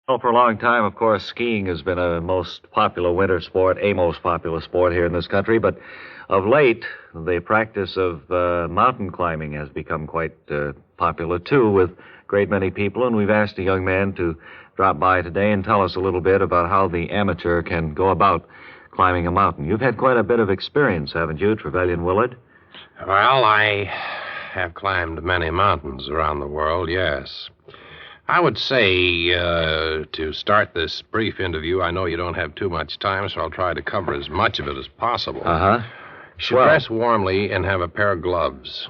Well, for a long time, of course, skiing has been a most popular winter sport, a most popular sport here in this country. But of late, the practice of mountain climbing has become quite popular, too, with a great many people. And we've asked a young man to drop by today and tell us a little bit about how the amateur can go about climbing a mountain. You've had quite a bit of experience, haven't you, Trevelyan Willard? Well, I have climbed many mountains around the world, yes. I would say, to start this brief interview, I know you don't have too much time, so I'll try to cover as much of it as possible. Uh-huh. You should dress warmly and have a pair of gloves.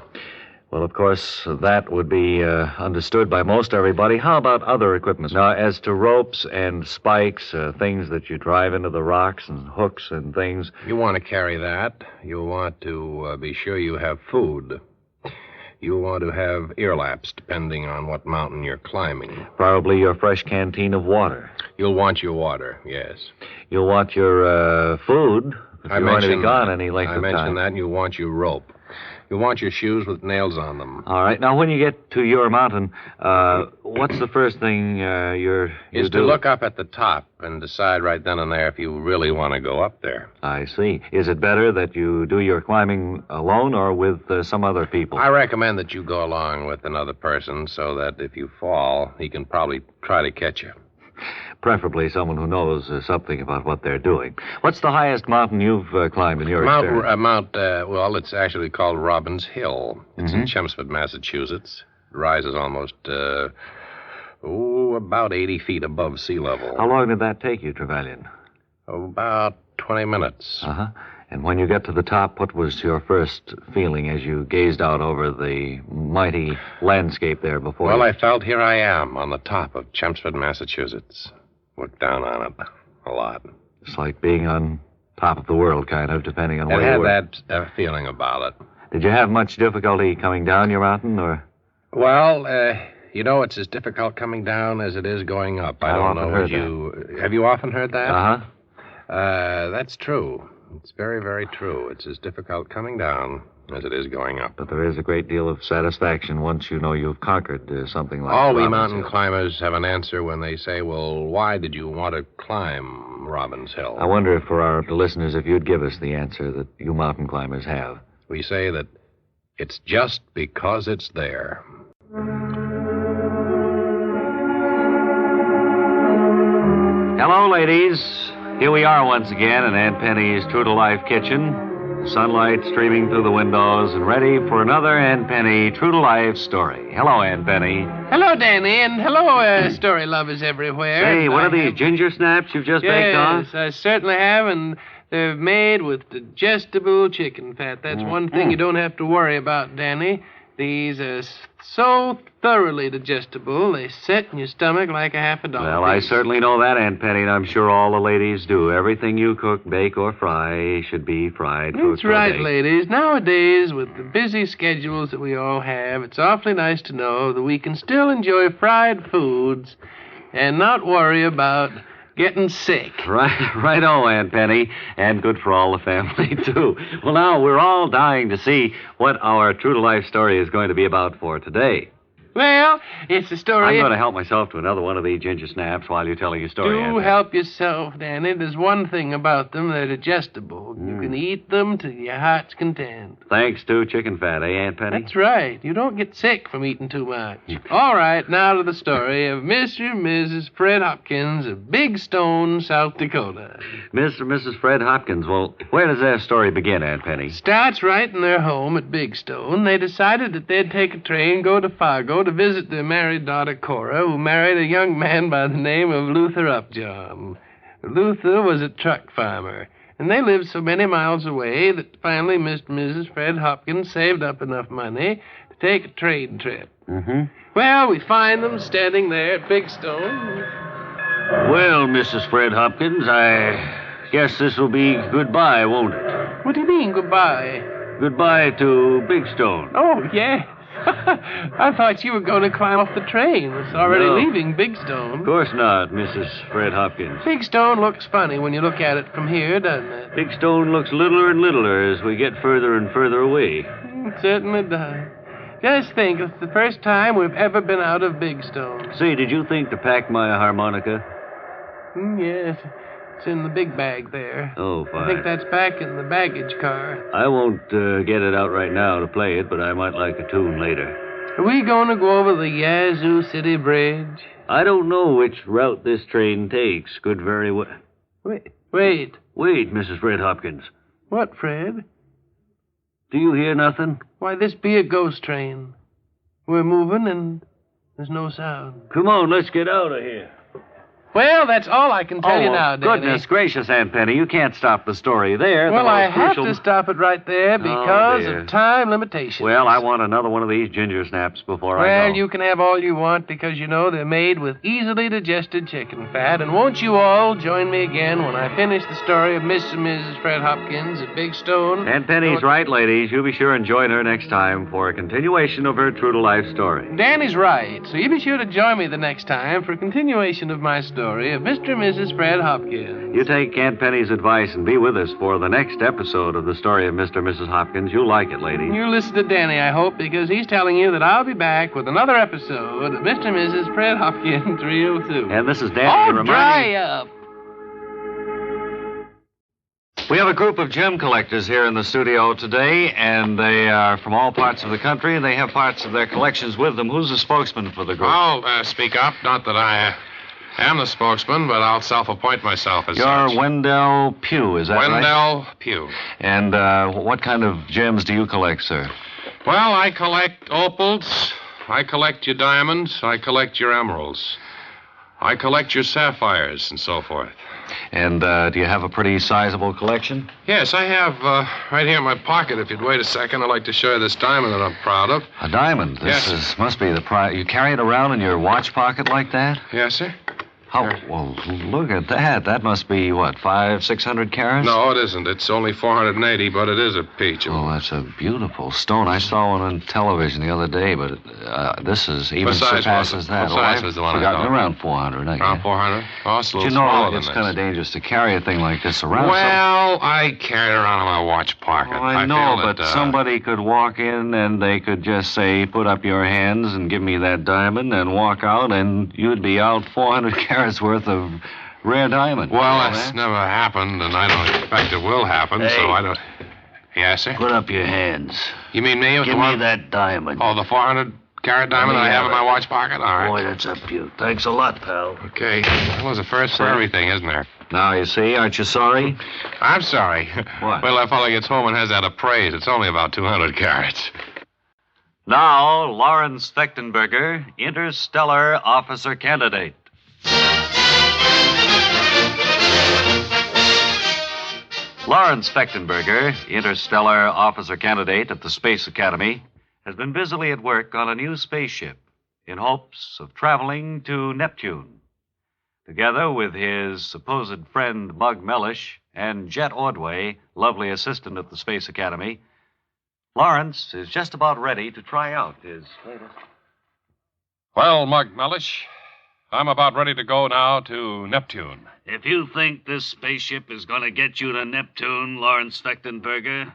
Well, of course, that would be understood by most everybody. How about other equipment? Now, as to ropes and spikes, things that you drive into the rocks and hooks and things. You want to carry that. You'll want to be sure you have food. You'll want to have ear laps, depending on what mountain you're climbing. Probably your fresh canteen of water. You'll want your water, yes. You'll want your food if you're going to be gone any length of time. I mentioned that, and you'll want your rope. You'll want your shoes with nails on them. All right. Now, when you get to your mountain, what's the first thing you do? To look up at the top and decide right then and there if you really want to go up there. I see. Is it better that you do your climbing alone or with some other people? I recommend that you go along with another person so that if you fall, he can probably try to catch you. Preferably someone who knows something about what they're doing. What's the highest mountain you've climbed in your experience? Well, it's actually called Robbins Hill. It's in Chelmsford, Massachusetts. It rises almost, about 80 feet above sea level. How long did that take you, Trevelyan? About 20 minutes. Uh-huh. And when you got to the top, what was your first feeling as you gazed out over the mighty landscape there before you? Well, I felt here I am on the top of Chelmsford, Massachusetts. Looked down on it a lot. It's like being on top of the world, kind of, depending on where you were. I had that feeling about it. Did you have much difficulty coming down your mountain, or? Well, it's as difficult coming down as it is going up. I don't know if you... Have you often heard that? Uh-huh. That's true. It's very, very true. It's as difficult coming down as it is going up. But there is a great deal of satisfaction once you know you've conquered something like that. All we mountain climbers have an answer when they say, well, why did you want to climb Robbins Hill? I wonder if for our listeners, if you'd give us the answer that you mountain climbers have. We say that it's just because it's there. Hello, ladies. Here we are once again in Aunt Penny's true-to-life kitchen. Sunlight streaming through the windows and ready for another Aunt Penny true-to-life story. Hello, Aunt Penny. Hello, Danny, and hello, story lovers everywhere. Say, what are these ginger snaps you've just baked on? Yes, I certainly have, and they're made with digestible chicken fat. That's one thing you don't have to worry about, Danny. These are so thoroughly digestible, they set in your stomach like a half a dollar. Well, I certainly know that, Aunt Penny, and I'm sure all the ladies do. Everything you cook, bake, or fry should be fried. That's right, ladies. Nowadays, with the busy schedules that we all have, it's awfully nice to know that we can still enjoy fried foods and not worry about getting sick. Right-o, Aunt Penny. And good for all the family, too. Well, now, we're all dying to see what our true-to-life story is going to be about for today. Well, it's a story... I'm going to help myself to another one of these ginger snaps while you're telling your story, Do help yourself, Danny. There's one thing about them. They're digestible. You can eat them to your heart's content. Thanks to chicken fat, eh, Aunt Penny? That's right. You don't get sick from eating too much. All right, now to the story of Mr. and Mrs. Fred Hopkins of Big Stone, South Dakota. Mr. and Mrs. Fred Hopkins. Well, where does their story begin, Aunt Penny? Starts right in their home at Big Stone. They decided that they'd take a train, go to Fargo to visit their married daughter, Cora, who married a young man by the name of Luther Upjohn. Luther was a truck farmer, and they lived so many miles away that finally Mr. and Mrs. Fred Hopkins saved up enough money to take a train trip. Well, we find them standing there at Big Stone. Well, Mrs. Fred Hopkins, I guess this will be goodbye, won't it? What do you mean, goodbye? Goodbye to Big Stone. Oh, yeah. I thought you were going to climb off the train. It's already leaving Big Stone. Of course not, Mrs. Fred Hopkins. Big Stone looks funny when you look at it from here, doesn't it? Big Stone looks littler and littler as we get further and further away. It certainly does. Just think, it's the first time we've ever been out of Big Stone. Say, did you think to pack my harmonica? Yes, it's in the big bag there. Oh, fine. I think that's back in the baggage car. I won't get it out right now to play it, but I might like a tune later. Are we going to go over the Yazoo City Bridge? I don't know which route this train takes. Could very well... Wait. Wait, Mrs. Fred Hopkins. What, Fred? Do you hear nothing? Why, this be a ghost train. We're moving and there's no sound. Come on, let's get out of here. Well, that's all I can tell you now, Danny. Goodness gracious, Aunt Penny, you can't stop the story there. Well, I have to stop it right there because of time limitations. Well, I want another one of these ginger snaps before I go. Well, you can have all you want because, you know, they're made with easily digested chicken fat. And won't you all join me again when I finish the story of Mr. and Mrs. Fred Hopkins at Big Stone? Aunt Penny's right, ladies. You be sure and join her next time for a continuation of her true-to-life story. Danny's right. So you be sure to join me the next time for a continuation of my story of Mr. and Mrs. Fred Hopkins. You take Aunt Penny's advice and be with us for the next episode of the story of Mr. and Mrs. Hopkins. You'll like it, ladies. You listen to Danny, I hope, because he's telling you that I'll be back with another episode of Mr. and Mrs. Fred Hopkins Real Soon. And this is Danny dry up. We have a group of gem collectors here in the studio today, and they are from all parts of the country, and they have parts of their collections with them. Who's the spokesman for the group? I'll speak up. Not that I am the spokesman, but I'll self-appoint myself as You're such. Wendell Pugh, is that right? Wendell Pugh. And what kind of gems do you collect, sir? Well, I collect opals. I collect your diamonds. I collect your emeralds. I collect your sapphires and so forth. And do you have a pretty sizable collection? Yes, I have right here in my pocket. If you'd wait a second, I'd like to show you this diamond that I'm proud of. A diamond? Yes. Must be the prize. You carry it around in your watch pocket like that? Yes, sir. How? Well, look at that. That must be, what, 500-600 carats? No, it isn't. It's only 480, but it is a peach. Oh, that's a beautiful stone. I saw one on television the other day, but this is even surpasses that. What size was the one I forgotten, saw? around 400, I guess. Around 400? Oh, it's a little But you know, smaller than it's this. kind of dangerous to carry a thing like this around. Well, I carry it around in my watch pocket. Oh, I know, feel but that, somebody could walk in and they could just say, put up your hands and give me that diamond and walk out, and you'd be out 400 carats worth of rare diamond. Well, You know that's that? never happened, and I don't expect it will happen, Hey. so I don't... Yes, sir? Put up your hands. You mean me with Give the me one... that diamond. Oh, the 400-carat diamond I have in my watch pocket? All right. Boy, that's a beaut. Thanks a lot, pal. Okay. Well, there's a first for everything, isn't there? Now, you see, aren't you sorry? I'm sorry. What? Well, that fellow gets home and has that appraised. It's only about 200 carats. Now, Lawrence Fechtenberger, interstellar officer candidate. Lawrence Fechtenberger, interstellar officer candidate at the Space Academy, has been busily at work on a new spaceship in hopes of traveling to Neptune. Together with his supposed friend Mug Mellish and Jet Ordway, lovely assistant at the Space Academy, Lawrence is just about ready to try out his latest. Well, Mug Mellish, I'm about ready to go now to Neptune. If you think this spaceship is going to get you to Neptune, Lawrence Fechtenberger,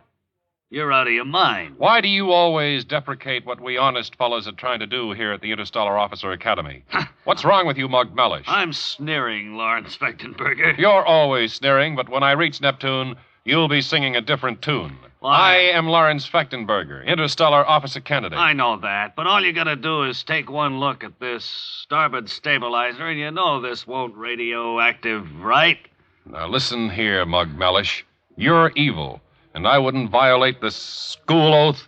you're out of your mind. Why do you always deprecate what we honest fellows are trying to do here at the Interstellar Officer Academy? What's wrong with you, Mug Mellish? I'm sneering, Lawrence Fechtenberger. You're always sneering, but when I reach Neptune, you'll be singing a different tune. Why? I am Lawrence Fechtenberger, Interstellar Officer Candidate. I know that, but all you gotta do is take one look at this starboard stabilizer, and you know this won't radioactive, right? Now listen here, Mug Mellish. You're evil, and I wouldn't violate the school oath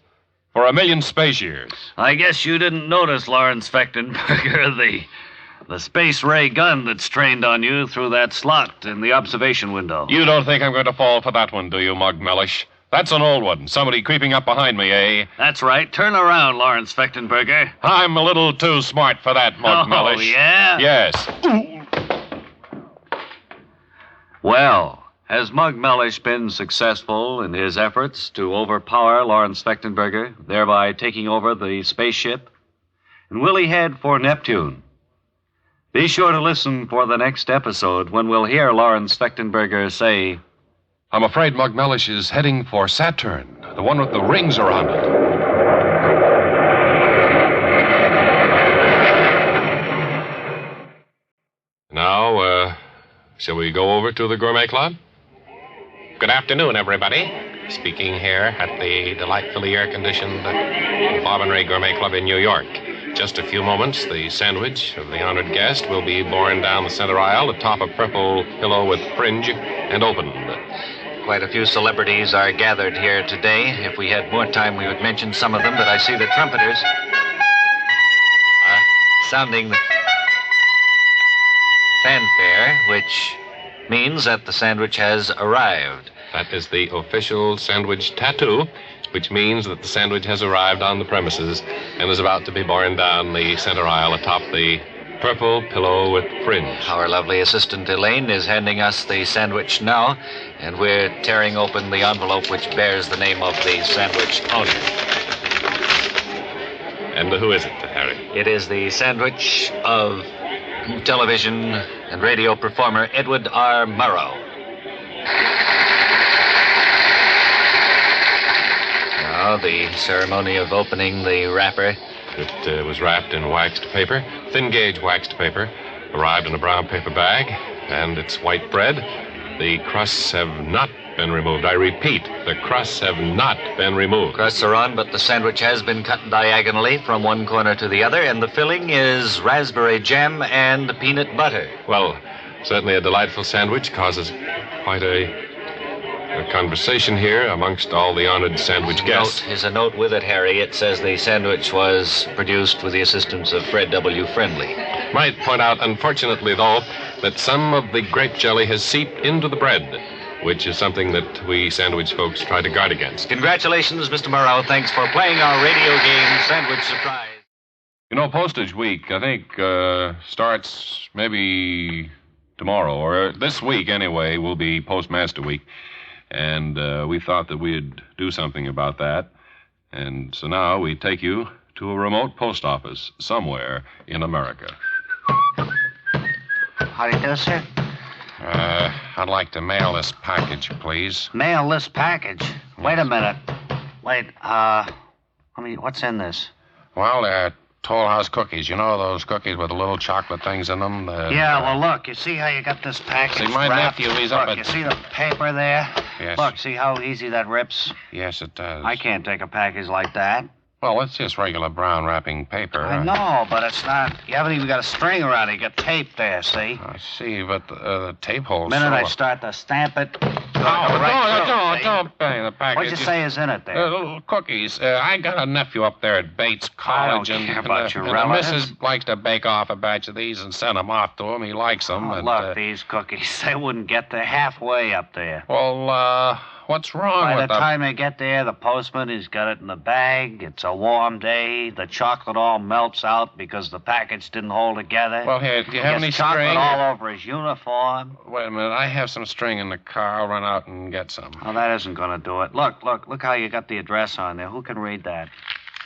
for 1,000,000 space years. I guess you didn't notice, Lawrence Fechtenberger, the space ray gun that's trained on you through that slot in the observation window. You don't think I'm going to fall for that one, do you, Mug Mellish? That's an old one. Somebody creeping up behind me, eh? That's right. Turn around, Lawrence Fechtenberger. I'm a little too smart for that, Mug Mellish. Oh, yeah? Yes. Well, has Mug Mellish been successful in his efforts to overpower Lawrence Fechtenberger, thereby taking over the spaceship? And will he head for Neptune? Be sure to listen for the next episode when we'll hear Lawrence Fechtenberger say, I'm afraid Mug Mellish is heading for Saturn, the one with the rings around it. Now, shall we go over to the Gourmet Club? Good afternoon, everybody. Speaking here at the delightfully air-conditioned Bob and Ray Gourmet Club in New York. Just a few moments, the sandwich of the honored guest will be borne down the center aisle atop a purple pillow with fringe and opened. Quite a few celebrities are gathered here today. If we had more time, we would mention some of them, but I see the trumpeters are sounding the fanfare, which means that the sandwich has arrived. That is the official sandwich tattoo, which means that the sandwich has arrived on the premises and is about to be borne down the center aisle atop the purple pillow with fringe. Our lovely assistant Elaine is handing us the sandwich now, and we're tearing open the envelope which bears the name of the sandwich owner. And who is it, Harry? It is the sandwich of television and radio performer Edward R. Murrow. Now, the ceremony of opening the wrapper. It was wrapped in waxed paper, thin-gauge waxed paper, arrived in a brown paper bag, and it's white bread. The crusts have not been removed. I repeat, the crusts have not been removed. Crusts are on, but the sandwich has been cut diagonally from one corner to the other, and the filling is raspberry jam and peanut butter. Well, certainly a delightful sandwich causes quite a conversation here amongst all the honored sandwich guests. There's a note with it, Harry. It says the sandwich was produced with the assistance of Fred W. Friendly. Might point out, unfortunately, though, that some of the grape jelly has seeped into the bread, which is something that we sandwich folks try to guard against. Congratulations, Mr. Murrow. Thanks for playing our radio game, Sandwich Surprise. You know, Postage Week, I think, starts maybe tomorrow, or this week anyway, will be Postmaster Week. And we thought that we'd do something about that. And so now we take you to a remote post office somewhere in America. How do you do, sir? I'd like to mail this package, please. Mail this package? Wait a minute. Wait, what's in this? Well, they're Toll House cookies. You know those cookies with the little chocolate things in them? Yeah, well, look, you see how you got this package See, my wrapped? nephew, he's look, up at... you see the paper there? Yes. Look, see how easy that rips? Yes, it does. I can't take a package like that. Well, it's just regular brown wrapping paper. I know, but it's not... You haven't even got a string around it. You got tape there, see? I see, but the tape holds... The minute I start to stamp it... Don't bang the package. What'd you say is in it there? Little cookies. I got a nephew up there at Bates College. I don't care about your and relatives. the missus likes to bake off a batch of these and send them off to him. He likes them. Oh, look, these cookies, they wouldn't get there halfway up there. Well, what's wrong By with the time they get there, the postman, he's got it in the bag. It's a warm day. The chocolate all melts out because the package didn't hold together. Well, here, do you have any chocolate string? all over his uniform. Wait a minute. I have some string in the car. I'll run out and get some. Oh, that isn't going to do it. Look how you got the address on there. Who can read that?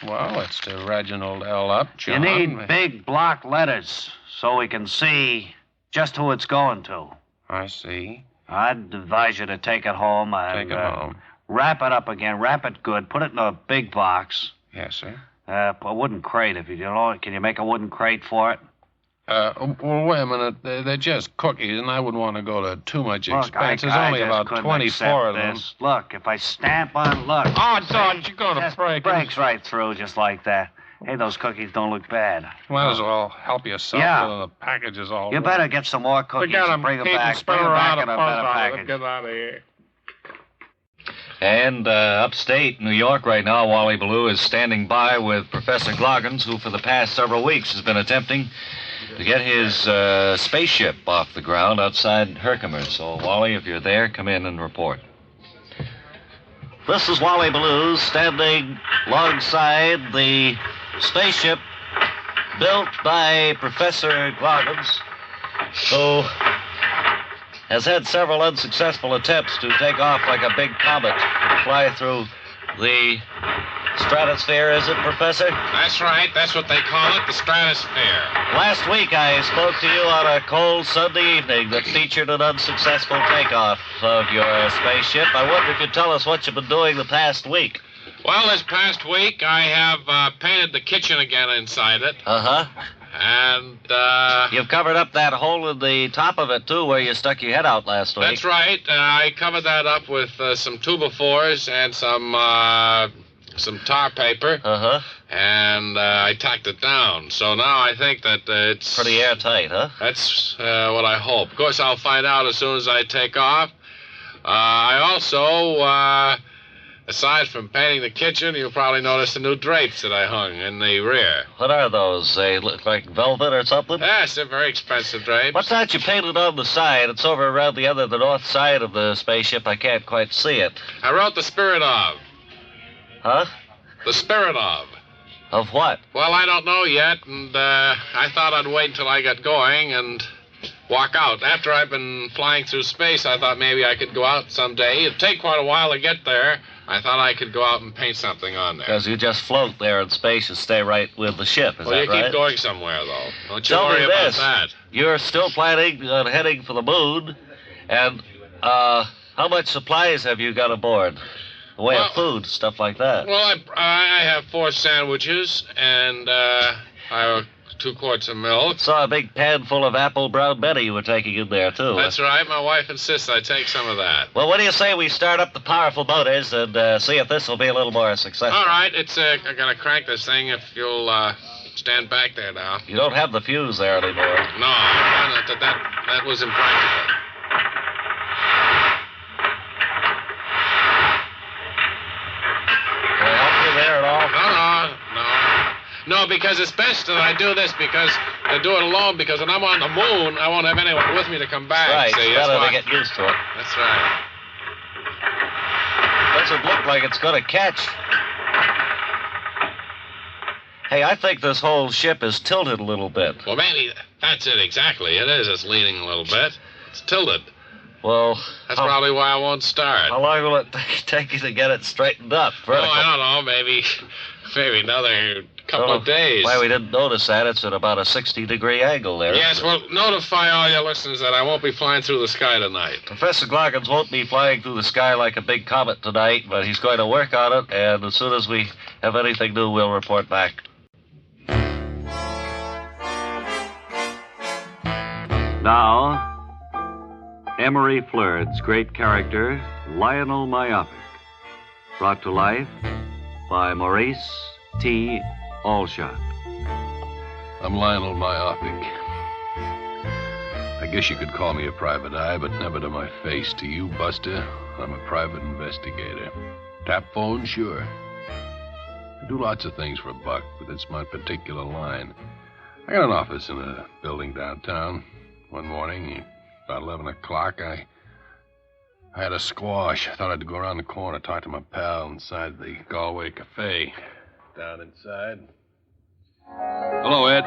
Well, it's to Reginald L. Upjohn. You need big block letters so we can see just who it's going to. I see. I'd advise you to take it home and Take it home. wrap it up again. Wrap it good. Put it in a big box. Yes, sir. A wooden crate, if you know. Can you make a wooden crate for it? Well, wait a minute. They're just cookies, and I wouldn't want to go to too much Look, expense. There's I only just about couldn't 24 of accept them. this. Look, if I stamp on, look. Oh, don't. You're going to Just break 'em. breaks right through just like that. Hey, those cookies don't look bad. Might as well help yourself. Yeah. The package is all You better get some more cookies Forget and 'em. bring them Keep 'em, back. spin Bring them around back in the a post better office. package. Get out of here. And upstate New York right now, Wally Ballou is standing by with Professor Gloggins, who for the past several weeks has been attempting to get his spaceship off the ground outside Herkimer. So, Wally, if you're there, come in and report. This is Wally Ballou standing alongside the spaceship built by Professor Gloggins, who has had several unsuccessful attempts to take off like a big comet and fly through the stratosphere, is it, Professor? That's right. That's what they call it, the stratosphere. Last week I spoke to you on a cold Sunday evening that featured an unsuccessful takeoff of your spaceship. I wonder if you'd tell us what you've been doing the past week. Well, this past week, I have painted the kitchen again inside it. Uh-huh. And, You've covered up that hole in the top of it, too, where you stuck your head out last week. That's right. I covered that up with some 2x4s and some tar paper. Uh-huh. And I tacked it down. So now I think that it's... Pretty airtight, huh? That's what I hope. Of course, I'll find out as soon as I take off. I also, aside from painting the kitchen, you'll probably notice the new drapes that I hung in the rear. What are those? They look like velvet or something? Yes, they're very expensive drapes. What's that you painted on the side? It's over around the north side of the spaceship. I can't quite see it. I wrote the spirit of. Huh? The spirit of. Of what? Well, I don't know yet, and I thought I'd wait until I got going and walk out. After I've been flying through space, I thought maybe I could go out someday. It'd take quite a while to get there. I thought I could go out and paint something on there. Because you just float there in space and stay right with the ship, is that right? Well, you keep going somewhere, though. Don't you Tell worry me about this. that. You're still planning on heading for the moon, and how much supplies have you got aboard? The way of food, stuff like that. Well, I have 4 sandwiches, and I have 2 quarts of milk. Saw a big pan full of apple brown Betty you were taking in there, too. That's right. My wife insists I take some of that. Well, what do you say we start up the powerful motors and see if this will be a little more successful? All right. I gotta crank this thing if you'll stand back there now. You don't have the fuse there anymore. No, that was impractical. Can I help you there at all? No, because it's best that I do this because to do it alone, because when I'm on the moon, I won't have anyone with me to come back. Right, See, it's better to get used to it. That's right. Doesn't look like it's going to catch. Hey, I think this whole ship is tilted a little bit. Well, maybe that's it exactly. It is. It's leaning a little bit. It's tilted. Well, that's probably why I won't start. How long will it take you to get it straightened up? Vertical? Oh, I don't know. Maybe another couple of days. Why we didn't notice that? It's at about a 60-degree angle there. Yes, well, notify all your listeners that I won't be flying through the sky tonight. Professor Gloggins won't be flying through the sky like a big comet tonight, but he's going to work on it, and as soon as we have anything new, we'll report back. Now, Emery Flird's great character, Lionel Myopic, brought to life by Maurice T. Alshot. I'm Lionel Myopic. I guess you could call me a private eye, but never to my face. To you, Buster, I'm a private investigator. Tap phone, sure. I do lots of things for a buck, but it's my particular line. I got an office in a building downtown. One morning, about 11 o'clock, I had a squash. I thought I'd go around the corner, talk to my pal inside the Galway Cafe. Down inside. Hello, Ed.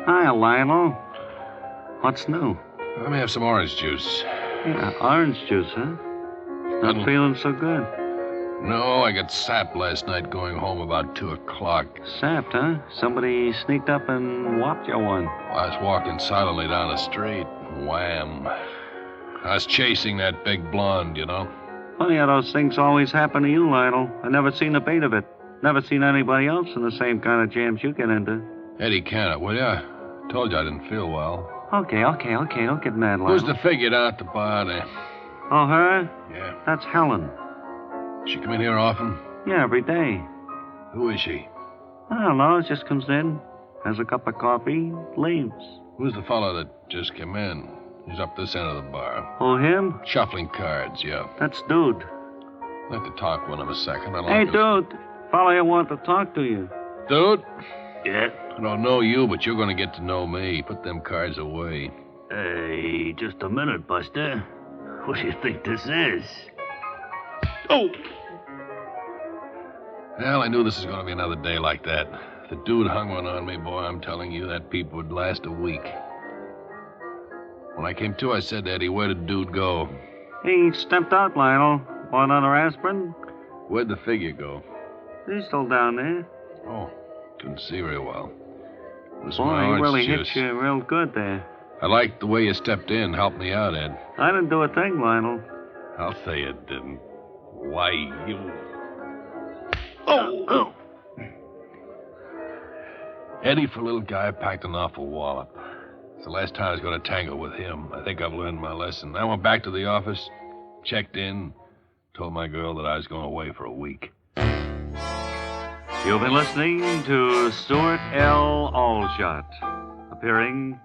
Hi, Lionel. What's new? Let me have some orange juice. Yeah, orange juice, huh? Not feeling so good. No, I got sapped last night going home about 2 o'clock. Sapped, huh? Somebody sneaked up and whopped you one. I was walking silently down the street. Wham. I was chasing that big blonde, you know. Funny how those things always happen to you, Lionel. I never seen a bait of it. Never seen anybody else in the same kind of jams you get into. Eddie Cannon, will ya? Told you I didn't feel well. Okay. Don't get mad, Lionel. Who's the figure down at the bar there? Oh, her? Yeah. That's Helen. She come in here often? Yeah, every day. Who is she? I don't know. Just comes in, has a cup of coffee, leaves. Who's the fellow that just came in? He's up this end of the bar. Oh, him? Shuffling cards, yeah. That's Dude. I'd like to talk with him a second. Hey, Dude. Fellow, I want to talk to you. Dude? Yeah? I don't know you, but you're going to get to know me. Put them cards away. Hey, just a minute, Buster. What do you think this is? Oh! Well, I knew this was going to be another day like that. If the dude hung one on me, boy, I'm telling you, that peep would last a week. When I came to, I said to Eddie, where did dude go? He stepped out, Lionel. Want another aspirin? Where'd the figure go? He's still down there. Oh, couldn't see very well. It was Boy, my he orange really juice. hit you real good there. I liked the way you stepped in. Helped me out, Ed. I didn't do a thing, Lionel. I'll say you didn't. Why, you... Oh! Eddie, for a little guy, packed an awful wallop. It's the last time I was going to tangle with him. I think I've learned my lesson. I went back to the office, checked in, told my girl that I was going away for a week. You've been listening to Stuart L. Alshot, appearing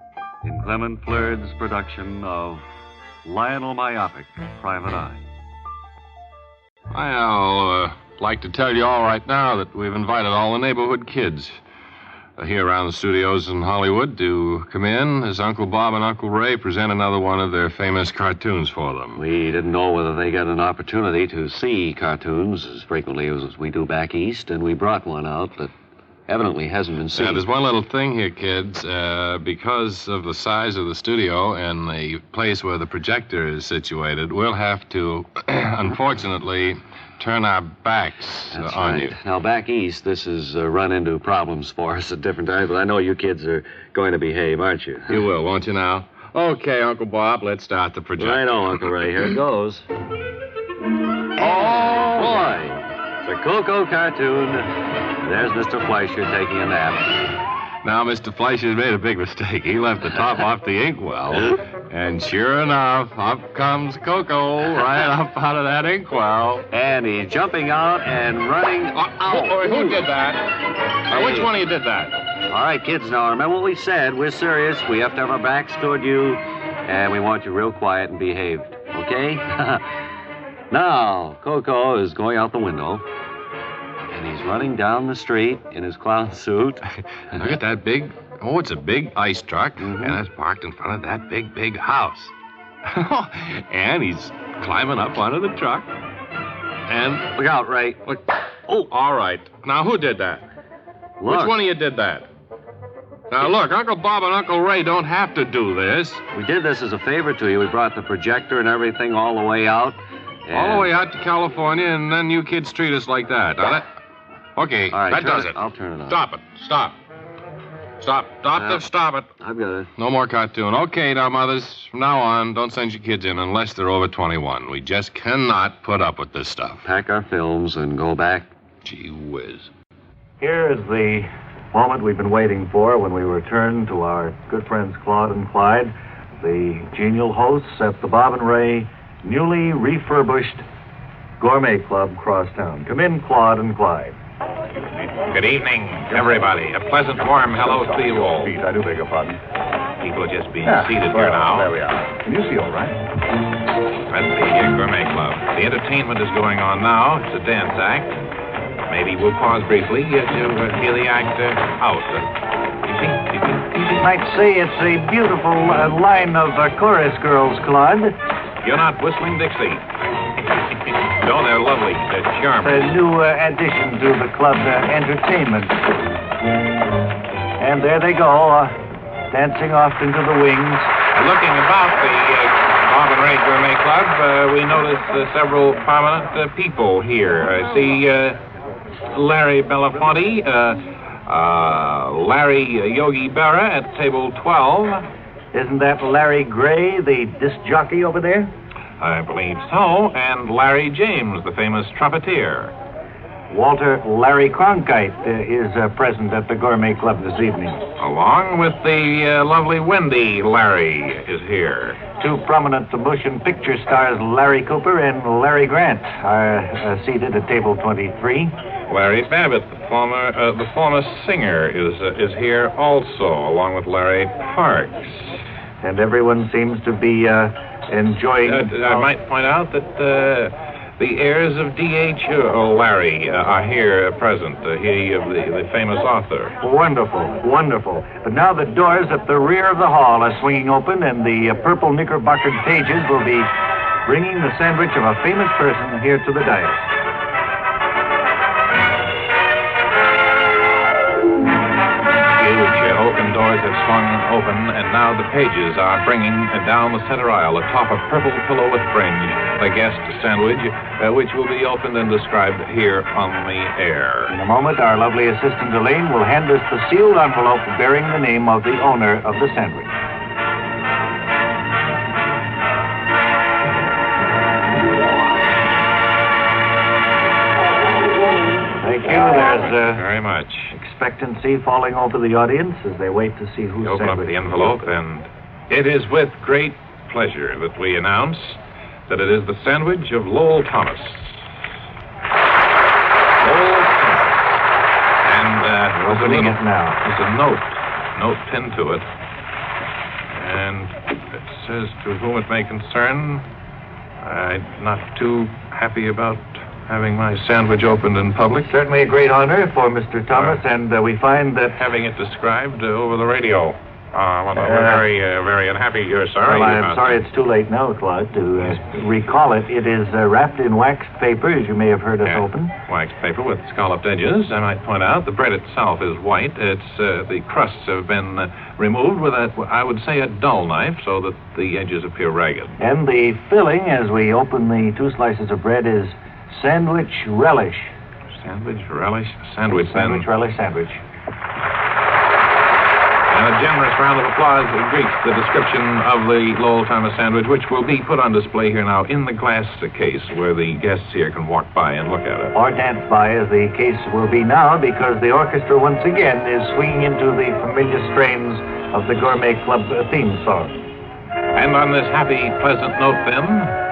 in Clement Flird's production of Lionel Myopic, Private Eye. I'll like to tell you all right now that we've invited all the neighborhood kids here around the studios in Hollywood to come in as Uncle Bob and Uncle Ray present another one of their famous cartoons for them. We didn't know whether they got an opportunity to see cartoons as frequently as we do back east, and we brought one out that evidently hasn't been seen. There's one little thing here, kids. Because of the size of the studio and the place where the projector is situated, we'll have to, unfortunately, turn our backs That's on right. you. Now, back east, this has run into problems for us at different times, but I know you kids are going to behave, aren't you? You will, won't you now? Okay, Uncle Bob, let's start the projector. Right on, Uncle Ray. Here it goes. Oh, boy. It's a Coco cartoon. There's Mr. Fleischer taking a nap. Now, Mr. Fleischer's made a big mistake. He left the top off the inkwell. And sure enough, up comes Coco right up out of that inkwell. And he's jumping out and running. Who did that? Which one of you did that? All right, kids, now remember what we said. We're serious. We have to have our backs toward you, and we want you real quiet and behaved, okay? Now, Coco is going out the window, and he's running down the street in his clown suit. Look at that big... Oh, it's a big ice truck, and it's parked in front of that big house. And he's climbing up onto the truck. And... Look out, Ray. Look. Oh, all right. Now, who did that? Look. Which one of you did that? Now, look, Uncle Bob and Uncle Ray don't have to do this. We did this as a favor to you. We brought the projector and everything all the way out. All the way out to California, and then you kids treat us like that. Now, that... Okay, All right, that does it. I'll turn it on. Stop it. Stop. Stop it. I've got it. No more cartoon. Okay, now, mothers, from now on, don't send your kids in unless they're over 21. We just cannot put up with this stuff. Pack our films and go back. Gee whiz. Here is the moment we've been waiting for when we return to our good friends Claude and Clyde, the genial hosts at the Bob and Ray newly refurbished Gourmet Club crosstown. Come in, Claude and Clyde. Good evening, everybody. A pleasant, warm hello to you all. Pete, I do beg your pardon. People are just being seated here now. There we are. Can you see all right? At the Gourmet Club. The entertainment is going on now. It's a dance act. Maybe we'll pause briefly to hear the act out. You might say it's a beautiful line of chorus girls, Claude. You're not whistling Dixie. No, they're lovely. They're charming. A new addition to the club entertainment. And there they go, dancing off into the wings. Looking about the Bob and Ray Gourmet Club, we notice several prominent people here. I see Larry Belafonte, Larry Yogi Berra at table 12. Isn't that Larry Gray, the disc jockey over there? I believe so. And Larry James, the famous trumpeter. Walter Larry Cronkite is present at the Gourmet Club this evening. Along with the lovely Wendy Larry is here. Two prominent motion picture stars, Larry Cooper and Larry Grant, are seated at table 23. Larry Babbitt, the former singer, is here also, along with Larry Parks. And everyone seems to be enjoying... I might point out that the heirs of D.H. Larry are here present, he of the famous author. Wonderful. But now the doors at the rear of the hall are swinging open, and the purple knickerbockered pages will be bringing the sandwich of a famous person here to the dais. Oaken doors have swung open, and now the pages are bringing down the center aisle atop a purple pillow with fringe the guest sandwich, which will be opened and described here on the air. In a moment, our lovely assistant Elaine will hand us the sealed envelope bearing the name of the owner of the sandwich. Thank you. There's very much. expectancy falling over the audience as they wait to see who's You open up the envelope, and it is with great pleasure that we announce that it is the sandwich of Lowell Thomas. Lowell Thomas. And opening it now. There's a note pinned to it. And it says, to whom it may concern, I'm not too happy about having my sandwich opened in public. Certainly a great honor for Mr. Thomas, and we find that... Having it described over the radio. We're very unhappy here, sir. Well, I'm sorry it's too late now, Claude, to recall it. It is wrapped in waxed paper, as you may have heard us open. Waxed paper with scalloped edges. I might point out the bread itself is white. It's the crusts have been removed with I would say, a dull knife, so that the edges appear ragged. And the filling, as we open the 2 slices of bread, is sandwich relish. Sandwich relish? Sandwich relish sandwich. And a generous round of applause greets the description of the Lowell Thomas sandwich, which will be put on display here now in the glass case where the guests here can walk by and look at it. Or dance by, as the case will be now, because the orchestra once again is swinging into the familiar strains of the Gourmet Club theme song. And on this happy, pleasant note, then,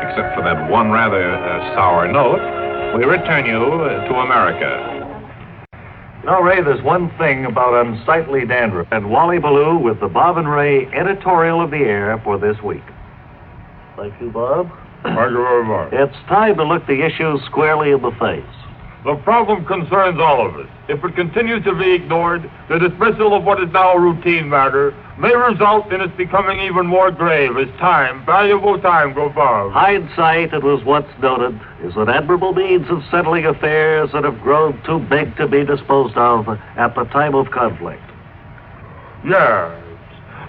except for that one rather sour note, we return you to America. Now, Ray, there's one thing about unsightly dandruff, and Wally Ballou with the Bob and Ray editorial of the air for this week. Thank you, Bob. Thank you very much. It's time to look the issue squarely in the face. The problem concerns all of us. If it continues to be ignored, the dismissal of what is now a routine matter may result in its becoming even more grave as valuable time, goes by. Hindsight, it was once noted, is an admirable means of settling affairs that have grown too big to be disposed of at the time of conflict. Yes,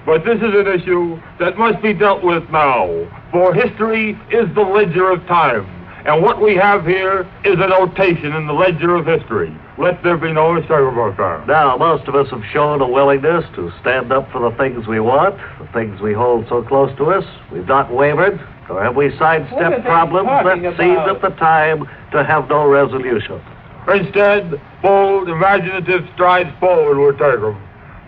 but this is an issue that must be dealt with now, for history is the ledger of time. And what we have here is a notation in the ledger of history. Let there be no mistake about that. Now, most of us have shown a willingness to stand up for the things we want, the things we hold so close to us. We've not wavered, nor have we sidestepped problems that seemed at the time to have no resolution. Instead, bold, imaginative strides forward were taken.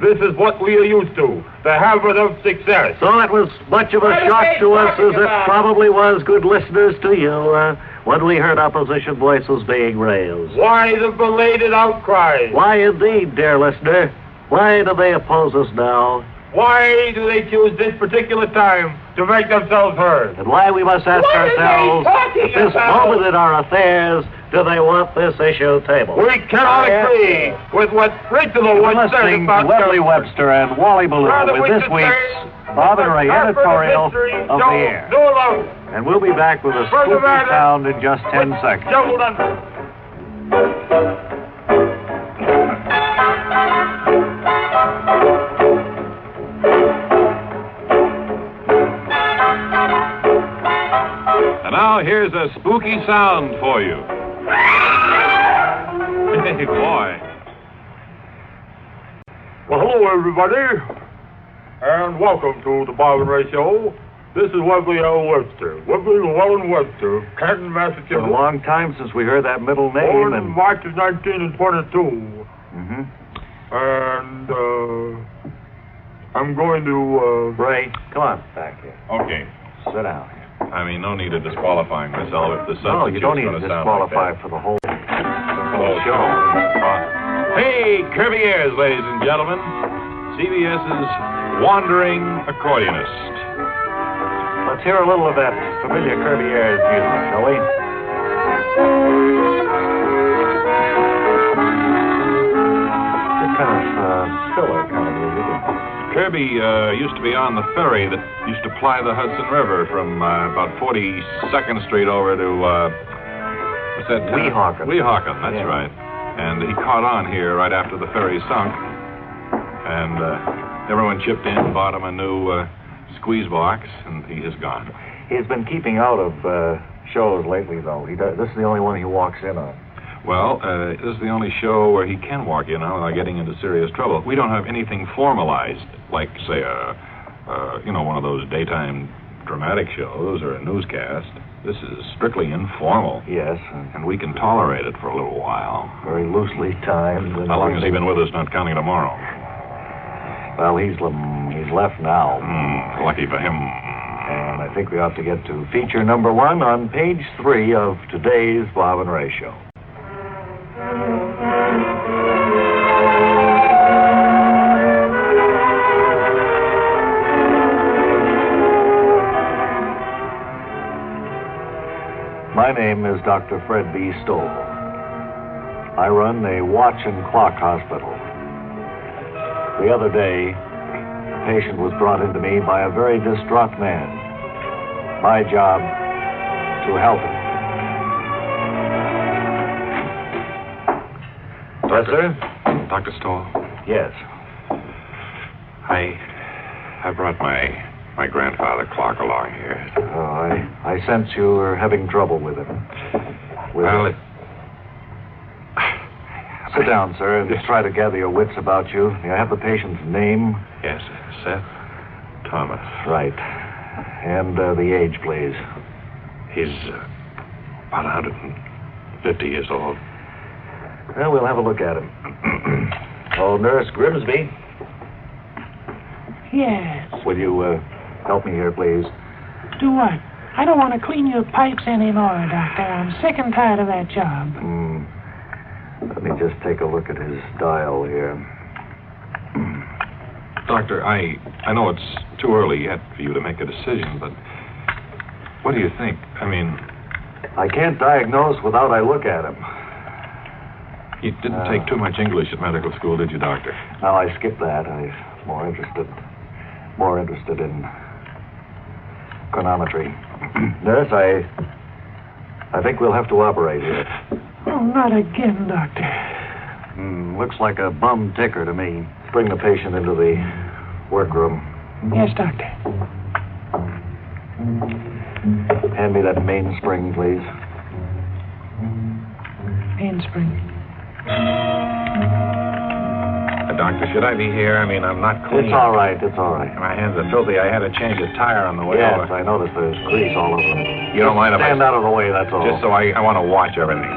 This is what we are used to, the habit of success. So it was much of a shock to us, as it probably was, good listeners, to you, when we heard opposition voices being raised. Why the belated outcry? Why indeed, dear listener? Why do they oppose us now? Why do they choose this particular time to make themselves heard? And why we must ask ourselves, at this moment in our affairs, do they want this issue tabled? We cannot agree with what Rachel once said about Wesley Webster and Wally Ballou with this week's Bob and Ray editorial of the air. And we'll be back with a spooky sound in just 10 seconds. And now here's a spooky sound for you. Hey, boy. Well, hello, everybody, and welcome to the Bob and Ray Show. This is Wesley L. Webster. Wesley Llewellyn Webster, Canton, Massachusetts. It's been a long time since we heard that middle name. Born in March of 1922. Mm-hmm. And, I'm going to, Ray, come on back here. Okay. Sit down. I mean, no need of disqualifying myself if the substitute's No, you don't need to disqualify for the whole show. Hey, curvy ears, ladies and gentlemen. CBS's Wandering Accordionist. Let's hear a little of that familiar curvy ears music, shall we? It's kind of filler kind of music. Kirby used to be on the ferry that used to ply the Hudson River from about 42nd Street over to, what's that? Weehawken. Weehawken, that's right. And he caught on here right after the ferry sunk. And everyone chipped in, bought him a new squeeze box, and he is gone. He's been keeping out of shows lately, though. This is the only one he walks in on. Well, this is the only show where he can walk in on without getting into serious trouble. We don't have anything formalized, like, say, one of those daytime dramatic shows or a newscast. This is strictly informal. Yes. And we can tolerate it for a little while. Very loosely timed. How long has he been with us, not counting tomorrow? Well, he's left now. Lucky for him. And I think we ought to get to feature number 1 on page 3 of today's Bob and Ray Show. My name is Dr. Fred B. Stoll. I run a watch and clock hospital. The other day, a patient was brought into me by a very distraught man. My job, to help him. Yes, sir? Dr. Stoll? Yes. I brought my grandfather clock along here. Oh, I sense you were having trouble with it. Sit down, sir, and just try to gather your wits about you. May I have the patient's name? Yes, Seth Thomas. Right. And the age, please. He's about 150 years old. Well, we'll have a look at him. Oh, Nurse Grimsby. Yes. Will you help me here, please? Do what? I don't want to clean your pipes anymore, Doctor. I'm sick and tired of that job. Let me just take a look at his dial here. Doctor, I know it's too early yet for you to make a decision, but what do you think? I mean... I can't diagnose without I look at him. You didn't take too much English at medical school, did you, Doctor? No, I skipped that. I was more interested in chronometry. Nurse, I think we'll have to operate here. Oh, not again, Doctor. Looks like a bum ticker to me. Bring the patient into the workroom. Yes, Doctor. Hand me that mainspring, please. Mainspring. Doctor, should I be here? I mean, I'm not clean. It's all right. My hands are filthy. I had to change a tire on the way over. Yes, I noticed there's grease all over them. You don't mind if I... Stand out of the way, that's all. Just so I want to watch everything.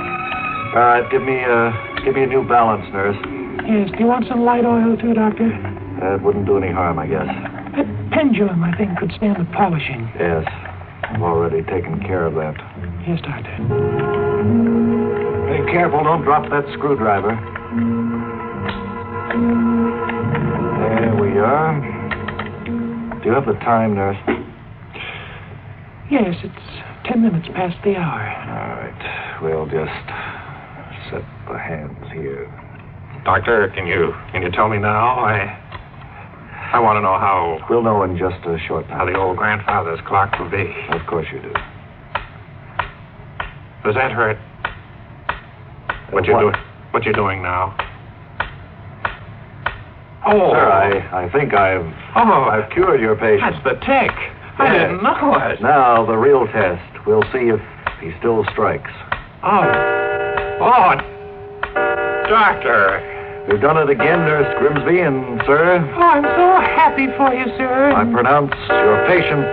All right, give me a new balance, nurse. Yes, do you want some light oil, too, Doctor? It wouldn't do any harm, I guess. That pendulum, I think, could stand the polishing. Yes, I've already taken care of that. Yes, Doctor. Be careful, don't drop that screwdriver. There we are. Do you have the time, nurse? Yes, it's 10 minutes past the hour. All right. We'll just set the hands here. Doctor, can you tell me now? I want to know how... We'll know in just a short time. How the old grandfather's clock will be. Of course you do. Does that hurt? What you're doing now? Oh, sir, I think I've cured your patient. That's the tick. I didn't know it. Now, the real test. We'll see if he still strikes. Oh, Doctor. We've done it again, Nurse Grimsby, and, sir... Oh, I'm so happy for you, sir. I pronounce your patient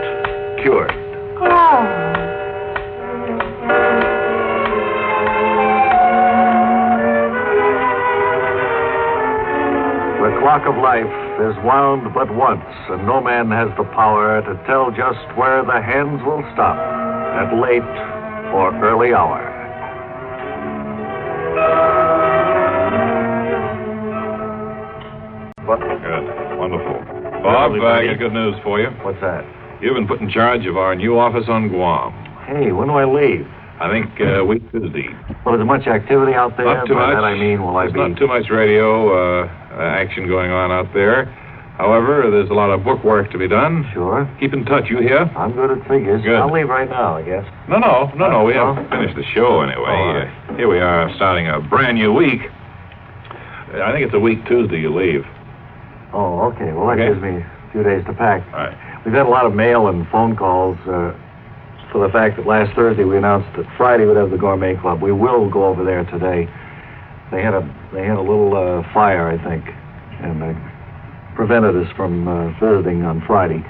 cured. Oh. The clock of life is wound but once, and no man has the power to tell just where the hands will stop, at late or early hour. Good. Wonderful. Bob, I got good news for you. What's that? You've been put in charge of our new office on Guam. Hey, when do I leave? I think week Tuesday. Well, is there much activity out there? Not too much. By that I mean, There's not too much radio action going on out there. However, there's a lot of book work to be done. Sure. Keep in touch, you hear? I'm good at figures. Good. I'll leave right now, I guess. No. We haven't finished the show anyway. Here we are starting a brand new week. I think it's a week Tuesday you leave. Oh, okay. Well, that gives me a few days to pack. All right. We've had a lot of mail and phone calls for the fact that last Thursday we announced that Friday would have the Gourmet Club. We will go over there today. They had a little fire, I think, and prevented us from visiting on Friday.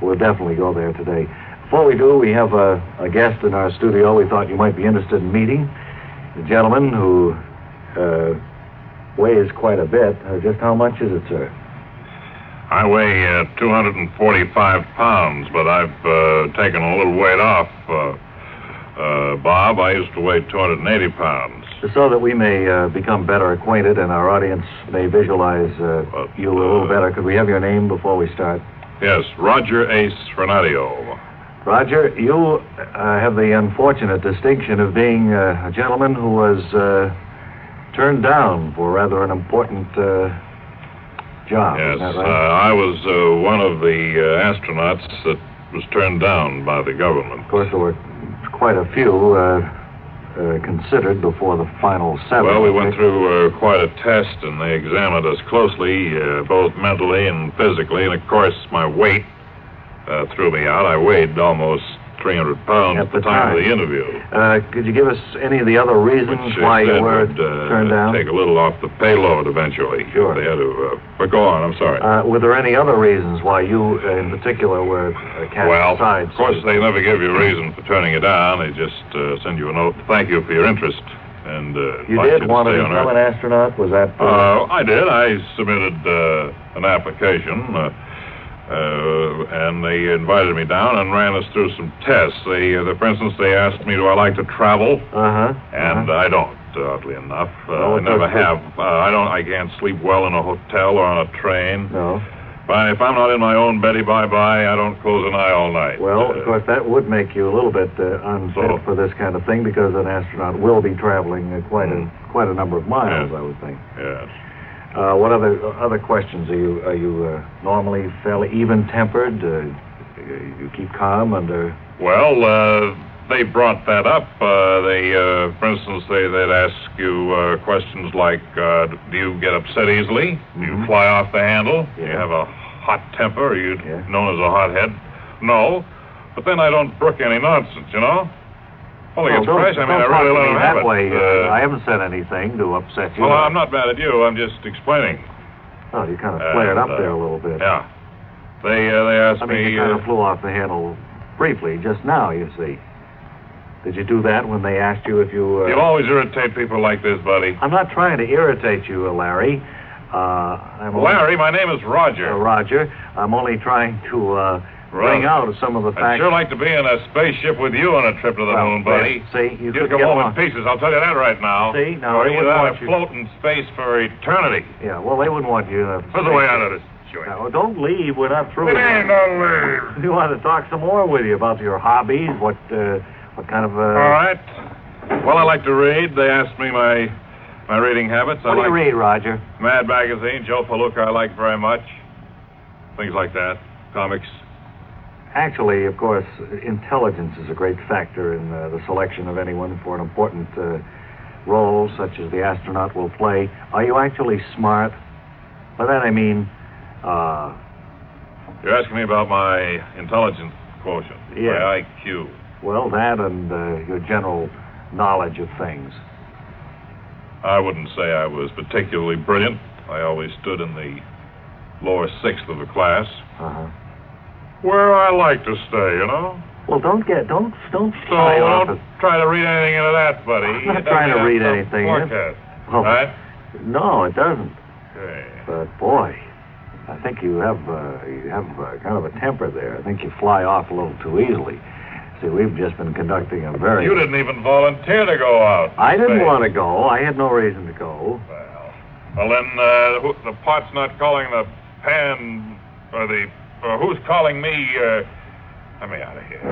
We'll definitely go there today. Before we do, we have a guest in our studio we thought you might be interested in meeting. A gentleman who weighs quite a bit. Just how much is it, sir? I weigh 245 pounds, but I've taken a little weight off. Bob, I used to weigh 280 pounds. So that we may become better acquainted and our audience may visualize you a little better, could we have your name before we start? Yes, Roger Ace Renadio. Roger, you have the unfortunate distinction of being a gentleman who was turned down for rather an important job. Yes, is that right? I was one of the astronauts that was turned down by the government. Of course, there were quite a few considered before the final 7. Well, we went through quite a test, and they examined us closely, both mentally and physically, and of course my weight threw me out. I weighed almost 300 pounds at the time of the interview. Could you give us any of the other reasons why you were turned down? Take a little off the payload eventually. Sure. They had to, but go on, I'm sorry. Were there any other reasons why you, in particular, were cast aside? Of course, they never give you a reason for turning it down. They just send you a note. Thank you for your interest. And you did want to become an astronaut? Was that? I did. I submitted an application. And they invited me down and ran us through some tests. For instance, they asked me, do I like to travel? And I don't, oddly enough. I never have. I can't sleep well in a hotel or on a train. No. But if I'm not in my own Betty Bye-Bye, I don't close an eye all night. Well, of course, that would make you a little bit unfit for this kind of thing because an astronaut will be traveling quite a number of miles, I would think. Yes. What other questions? Are you normally fairly even-tempered? You keep calm under? Well, they brought that up. For instance, they'd ask you questions like, do you get upset easily? Do you fly off the handle? Do you have a hot temper? Are you known as a hothead? No. But then I don't brook any nonsense, you know? Well, it's fresh. I mean, I really let them have it. Way. I haven't said anything to upset you. Well, I'm not mad at you. I'm just explaining. Oh, you kind of flared up there a little bit. Yeah. They asked me... you kind of flew off the handle briefly just now, you see. Did you do that when they asked you if you... You always irritate people like this, buddy. I'm not trying to irritate you, Larry. Larry, my name is Roger. Roger. I'm only trying to... bring out some of the facts. I'd sure like to be in a spaceship with you on a trip to the moon, buddy. See, you could come home in pieces, I'll tell you that right now. See, now they wouldn't want you to float in space for eternity. Yeah, well, they wouldn't want you to... Put the way out of this joint. Now, don't leave, we're not through. It ain't no leave. We want to talk some more with you about your hobbies, what kind of... All right. Well, I like to read. They asked me my reading habits. What do you read, Roger? Mad Magazine, Joe Palooka I like very much. Things like that. Comics. Actually, of course, intelligence is a great factor in the selection of anyone for an important role, such as the astronaut will play. Are you actually smart? By that I mean... You're asking me about my intelligence quotient, my IQ. Well, that and your general knowledge of things. I wouldn't say I was particularly brilliant. I always stood in the lower sixth of the class. Where I like to stay, you know? Well, don't try don't try to read anything into that, buddy. I'm not trying to read anything in. Well, right? No, it doesn't. Okay. But, boy, I think you have kind of a temper there. I think you fly off a little too easily. See, we've just been conducting a very... You didn't even volunteer to go out. I didn't want to go. I had no reason to go. Well, then the pot's not calling the pan, or who's calling me? Let me out of here.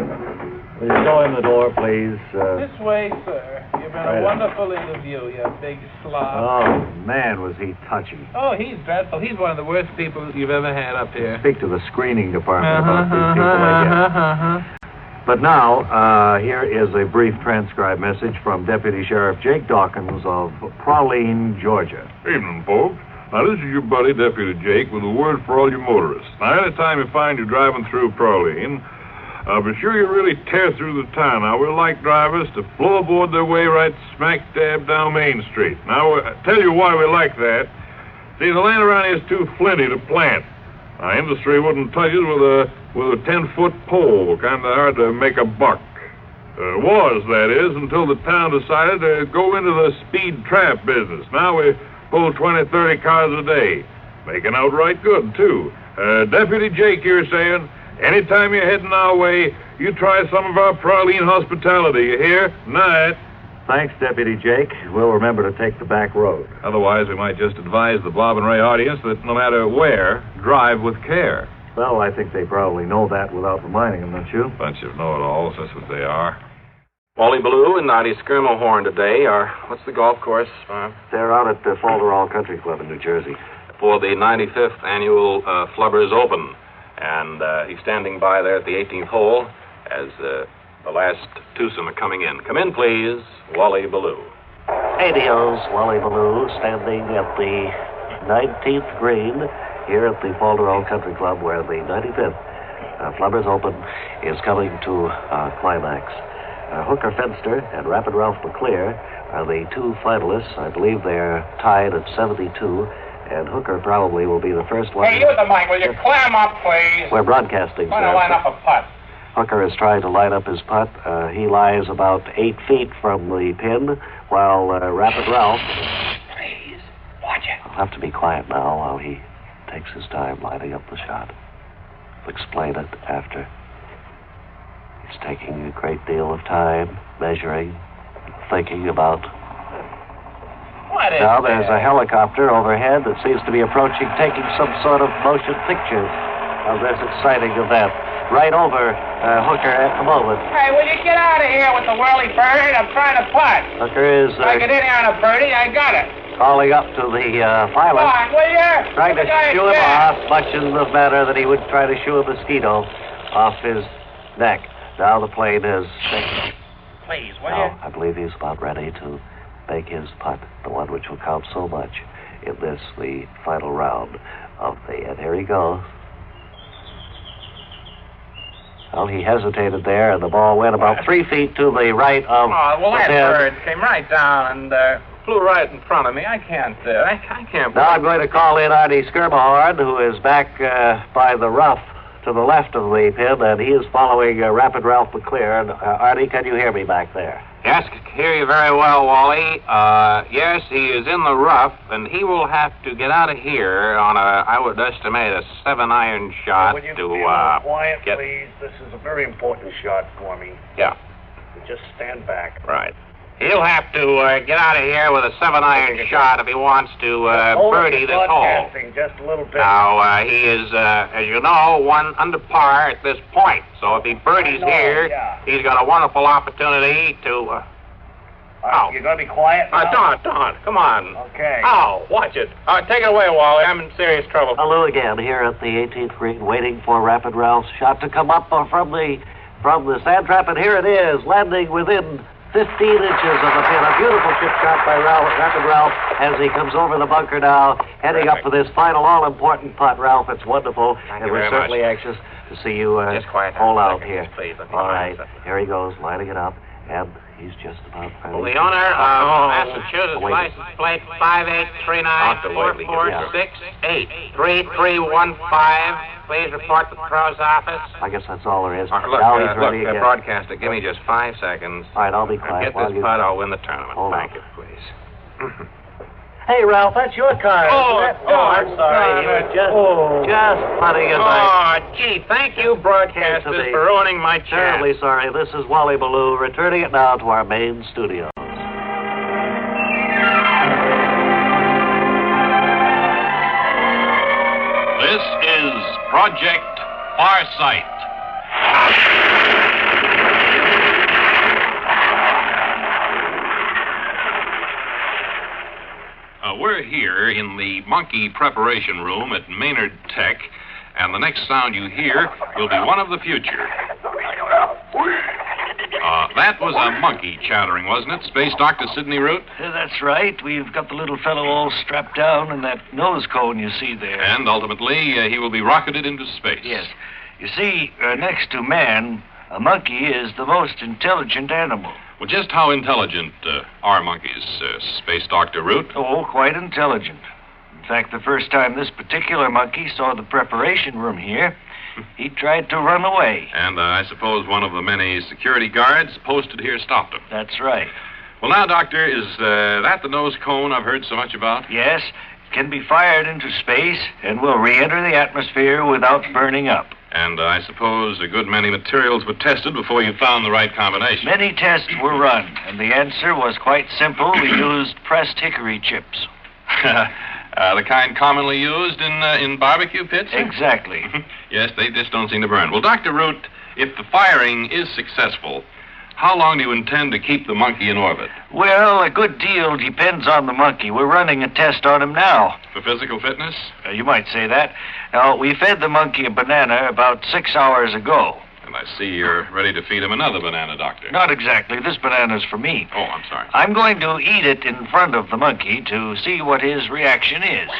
Will you go in the door, please? This way, sir. You've been a wonderful interview, you big slob. Oh, man, was he touchy. Oh, he's dreadful. He's one of the worst people you've ever had up here. Speak to the screening department about these people, I guess. But now, here is a brief transcribed message from Deputy Sheriff Jake Dawkins of Prauline, Georgia. Evening, folks. Now, this is your buddy, Deputy Jake, with a word for all you motorists. Now, anytime you find you're driving through Prauline, be sure you really tear through the town. Now, we like drivers to floorboard their way right smack dab down Main Street. Now, I'll tell you why we like that. See, the land around here is too flinty to plant. Now, industry wouldn't touch us with a with a 10-foot pole. Kind of hard to make a buck. Was, that is, until the town decided to go into the speed trap business. Now we pull 20, 30 cars a day. Making out right good, too. Deputy Jake here saying, anytime you're heading our way, you try some of our praline hospitality, you hear? Night. Thanks, Deputy Jake. We'll remember to take the back road. Otherwise, we might just advise the Bob and Ray audience that no matter where, drive with care. Well, I think they probably know that without reminding them, don't you? Bunch of know-it-alls, that's what they are. Wally Ballou and Naughty Skirmahorn today are, what's the golf course, Bob? They're out at the Falderall Country Club in New Jersey. For the 95th annual Flubbers Open. And he's standing by there at the 18th hole as the last twosome are coming in. Come in, please, Wally Ballou. Adios, Wally Ballou, standing at the 19th green here at the Falderall Country Club, where the 95th Flubbers Open is coming to climax. Hooker Fenster and Rapid Ralph McClear are the two finalists. I believe they're tied at 72, and Hooker probably will be the first one. Hey, you the mic, will you clam up, please? We're broadcasting, Trying to line up a putt. Hooker is trying to line up his putt. He lies about 8 feet from the pin, while Rapid Ralph... Please, watch it. I'll have to be quiet now while he takes his time lining up the shot. I'll explain it after. He's taking a great deal of time, measuring, thinking about... What is Now there's a helicopter overhead that seems to be approaching, taking some sort of motion picture of this exciting event. Right over Hooker at the moment. Hey, will you get out of here with the whirly bird? I'm trying to putt. Hooker is... If I get in here on a birdie, I got it. calling up to the pilot. Come on, will you? Trying to shoo him off, much in the manner that he would try to shoo a mosquito off his neck. Now the plane is... Please, will you? I believe he's about ready to make his putt, the one which will count so much in this, the final round of the... And here he goes. Well, he hesitated there, and the ball went about 3 feet to the right of... Oh, well, that the pin. bird came right down and flew right in front of me. I can't... I can't... Now I'm going to call in Artie Skirmahorn, who is back by the rough to the left of the pin, and he is following Rapid Ralph McClear. And, Artie, can you hear me back there? Yes, I can hear you very well, Wally. Yes, he is in the rough, and he will have to get out of here on I would estimate, a 7-iron shot Would you to, be quiet, please? This is a very important shot for me. Yeah. Just stand back. Right. He'll have to get out of here with a 7-iron shot if he wants to birdie this hole. Just a little bit. Now, he is, as you know, one under par at this point. So if he birdies here, he's got a wonderful opportunity to... You're going to be quiet now? Don, come on. Okay. Oh, watch it. Take it away, Wally. I'm in serious trouble. Hello again, here at the 18th green, waiting for Rapid Ralph's shot to come up from the sand trap, and here it is, landing within 15 inches of the pin. A beautiful chip shot by Rapid Ralph as he comes over the bunker now, heading up for this final all-important putt. Ralph, it's wonderful, and we're certainly anxious to see you hole out here. Please, all right, here he goes, lining it up, and he's just about ready. The owner of Massachusetts license plate 5839-4468-3315. Please report to the pro's office. I guess that's all there is. Look, broadcaster, give me just 5 seconds. All right, I'll be quiet. Get this putt, I'll win the tournament. Thank you, please. Hey, Ralph, that's your car. I'm sorry. You were just putting it back. Oh, gee, thank you, broadcasters, for ruining my chance. Terribly sorry. This is Wally Ballou, returning it now to our main studio. This is Project Farsight. We're here in the monkey preparation room at Maynard Tech, and the next sound you hear will be one of the future. That was a monkey chattering, wasn't it, Space Dr. Sidney Root? That's right. We've got the little fellow all strapped down in that nose cone you see there. And ultimately, he will be rocketed into space. Yes. You see, next to man, a monkey is the most intelligent animal. Well, just how intelligent are monkeys, Space Dr. Root? Oh, quite intelligent. In fact, the first time this particular monkey saw the preparation room here, He tried to run away. And I suppose one of the many security guards posted here stopped him. That's right. Well, now, Doctor, is that the nose cone I've heard so much about? Yes, it can be fired into space and will re-enter the atmosphere without burning up. And I suppose a good many materials were tested before you found the right combination. Many tests were run, and the answer was quite simple. We used pressed hickory chips. The kind commonly used in barbecue pits? Exactly. Yes, they just don't seem to burn. Well, Dr. Root, if the firing is successful, how long do you intend to keep the monkey in orbit? Well, a good deal depends on the monkey. We're running a test on him now. For physical fitness? You might say that. Now, we fed the monkey a banana about 6 hours ago. And I see you're ready to feed him another banana, Doctor. Not exactly. This banana's for me. Oh, I'm sorry. I'm going to eat it in front of the monkey to see what his reaction is.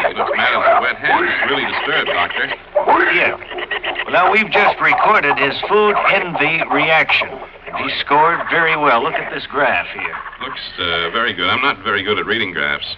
He looks mad at the wet hand. He's really disturbed, Doctor. Yeah. Well, now, we've just recorded his food envy reaction. He scored very well. Look at this graph here. Looks very good. I'm not very good at reading graphs.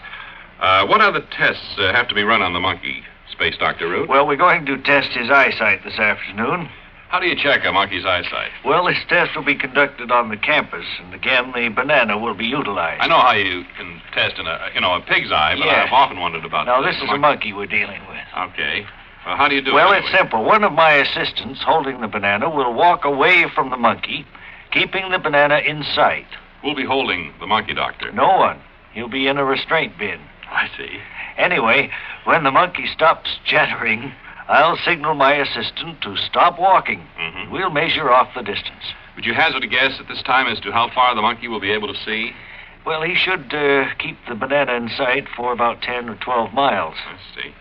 What other tests have to be run on the monkey, Space Dr. Root? Well, we're going to test his eyesight this afternoon. How do you check a monkey's eyesight? Well, this test will be conducted on the campus, and again, the banana will be utilized. I know how you can test in a pig's eye, but Yeah. I've often wondered about Now, this is a monkey we're dealing with. Okay. Well, how do you do it? Well, anyway? it's simple. One of my assistants holding the banana will walk away from the monkey, keeping the banana in sight. Who'll be holding the monkey, Doctor? No one. He'll be in a restraint bin. I see. Anyway, when the monkey stops chattering, I'll signal my assistant to stop walking. Mm-hmm. We'll measure off the distance. Would you hazard a guess at this time as to how far the monkey will be able to see? Well, he should keep the banana in sight for about 10 or 12 miles. I see.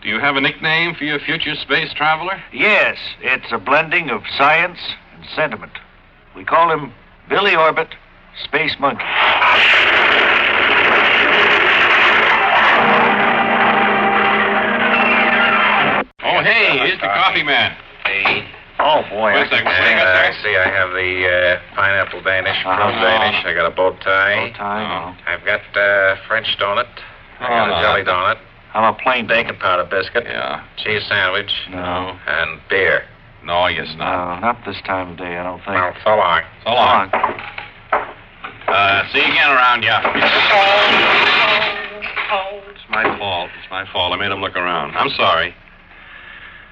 Do you have a nickname for your future space traveler? Yes, it's a blending of science and sentiment. We call him Billy Orbit, Space Monkey. Oh, hey, here's the coffee man. Hey. Oh, boy. Wait a second. What do you got there? I see I have the pineapple Danish, plum Danish. I got a bow tie. Bow tie, I've got French donut. I got a jelly donut. I'm a plain Bacon powder biscuit. Yeah. Cheese sandwich. No. And beer. No, I guess not. No, not this time of day, I don't think. Well, so long. So long. See you again around, yeah. It's my fault. It's my fault. I made him look around. I'm sorry.